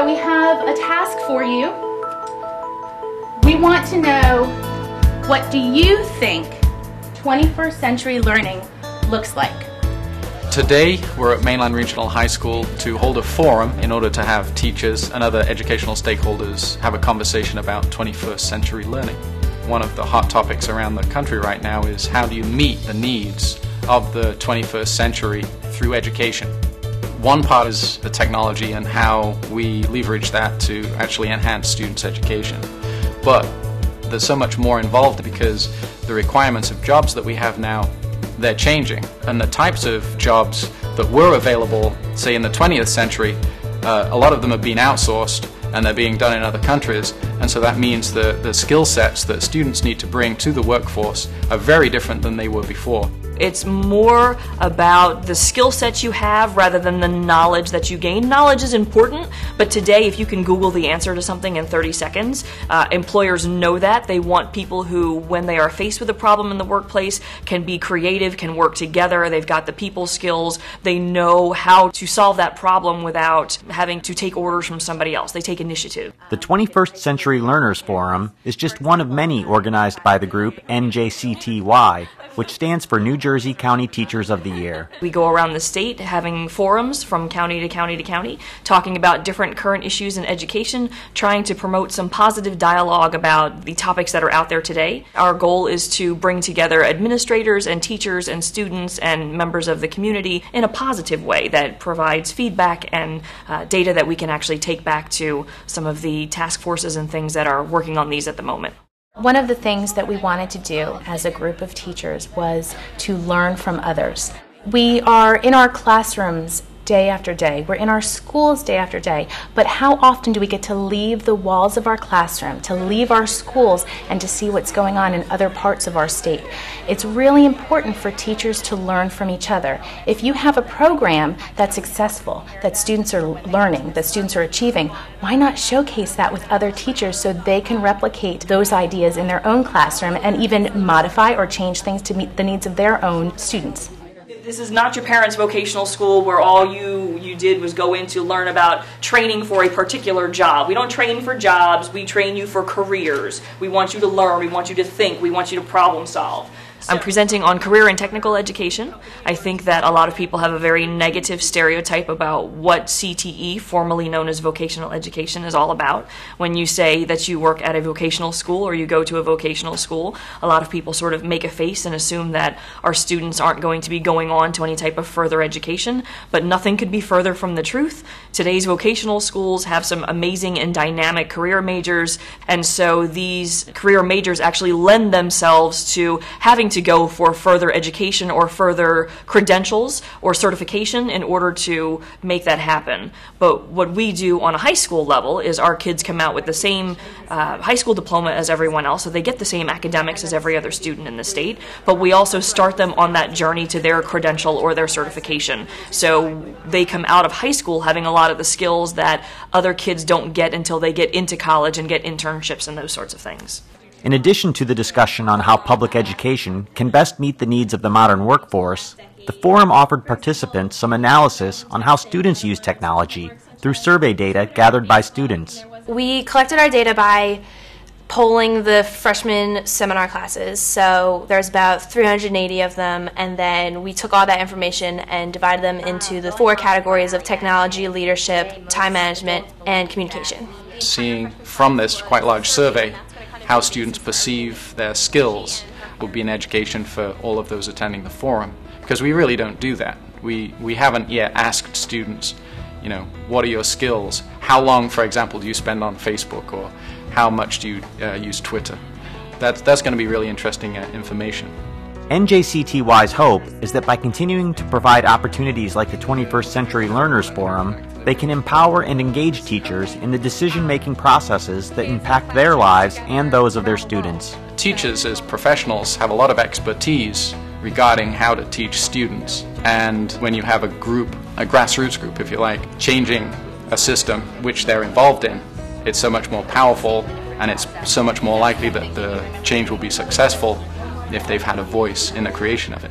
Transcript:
So we have a task for you. We want to know, what do you think 21st century learning looks like? Today we're at Mainland Regional High School to hold a forum in order to have teachers and other educational stakeholders have a conversation about 21st century learning. One of the hot topics around the country right now is how do you meet the needs of the 21st century through education. One part is the technology and how we leverage that to actually enhance students' education. But there's so much more involved because the requirements of jobs that we have now, they're changing, and the types of jobs that were available, say in the 20th century, a lot of them have been outsourced and they're being done in other countries, and so that means the skill sets that students need to bring to the workforce are very different than they were before. It's more about the skill sets you have rather than the knowledge that you gain. Knowledge is important, but today if you can Google the answer to something in 30 seconds, employers know that. They want people who, when they are faced with a problem in the workplace, can be creative, can work together, they've got the people skills, they know how to solve that problem without having to take orders from somebody else. They take initiative. The 21st Century Learners Forum is just one of many organized by the group NJCTY, which stands for New Jersey County Teachers of the Year. We go around the state having forums from county to county to county, talking about different current issues in education, trying to promote some positive dialogue about the topics that are out there today. Our goal is to bring together administrators and teachers and students and members of the community in a positive way that provides feedback and data that we can actually take back to some of the task forces and things that are working on these at the moment. One of the things that we wanted to do as a group of teachers was to learn from others. We are in our classrooms day after day. We're in our schools day after day. But how often do we get to leave the walls of our classroom, to leave our schools, and to see what's going on in other parts of our state? It's really important for teachers to learn from each other. If you have a program that's successful, that students are learning, that students are achieving, why not showcase that with other teachers so they can replicate those ideas in their own classroom and even modify or change things to meet the needs of their own students? This is not your parents' vocational school where all you did was go in to learn about training for a particular job. We don't train for jobs, we train you for careers. We want you to learn, we want you to think, we want you to problem solve. I'm presenting on career and technical education. I think that a lot of people have a very negative stereotype about what CTE, formerly known as vocational education, is all about. When you say that you work at a vocational school or you go to a vocational school, a lot of people sort of make a face and assume that our students aren't going to be going on to any type of further education, but nothing could be further from the truth. Today's vocational schools have some amazing and dynamic career majors, and so these career majors actually lend themselves to having to go for further education or further credentials or certification in order to make that happen. But what we do on a high school level is our kids come out with the same high school diploma as everyone else, so they get the same academics as every other student in the state, but we also start them on that journey to their credential or their certification. So they come out of high school having a lot of the skills that other kids don't get until they get into college and get internships and those sorts of things. In addition to the discussion on how public education can best meet the needs of the modern workforce, the forum offered participants some analysis on how students use technology through survey data gathered by students. We collected our data by polling the freshman seminar classes, so there's about 380 of them, and then we took all that information and divided them into the 4 categories of technology, leadership, time management, and communication. Seeing from this quite large survey how students perceive their skills would be an education for all of those attending the forum, because we really don't do that. We haven't yet asked students, you know, what are your skills? How long, for example, do you spend on Facebook, or how much do you use Twitter? That's going to be really interesting information. NJCTY's hope is that by continuing to provide opportunities like the 21st Century Learners Forum, they can empower and engage teachers in the decision-making processes that impact their lives and those of their students. Teachers as professionals have a lot of expertise regarding how to teach students, and when you have a group, a grassroots group if you like, changing a system which they're involved in, it's so much more powerful and it's so much more likely that the change will be successful if they've had a voice in the creation of it.